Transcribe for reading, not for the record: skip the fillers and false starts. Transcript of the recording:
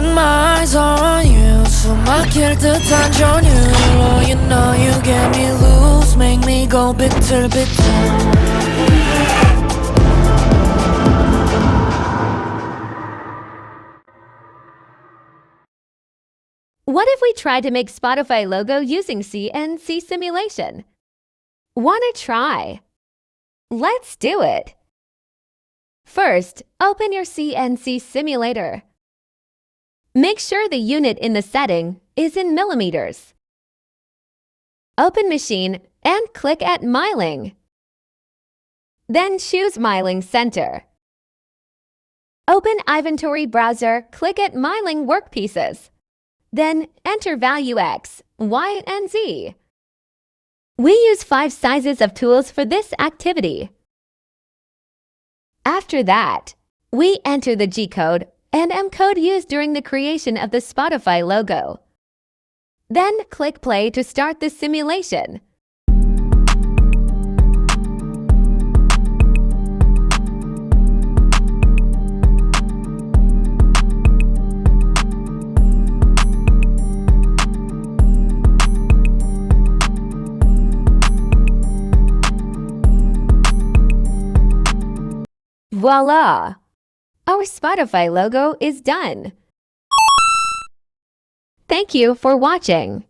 got my eyes on you. 숨막힐 듯한 전율로 You know you get me loose, make me go 비틀비틀. What if we tried to make Spotify logo using CNC simulation? Wanna try? Let's do it! First, open your CNC simulator. Make sure the unit in the setting is in millimeters. Open Machine and click at Miling. Then choose Miling Center. Open Inventory Browser, click at Miling Workpieces. Then enter value X, Y, and Z. We use 5 sizes of tools for this activity. After that, we enter the G-code and M-code used during the creation of the Spotify logo. Then click play to start the simulation. Voila! Our Spotify logo is done. Thank you for watching.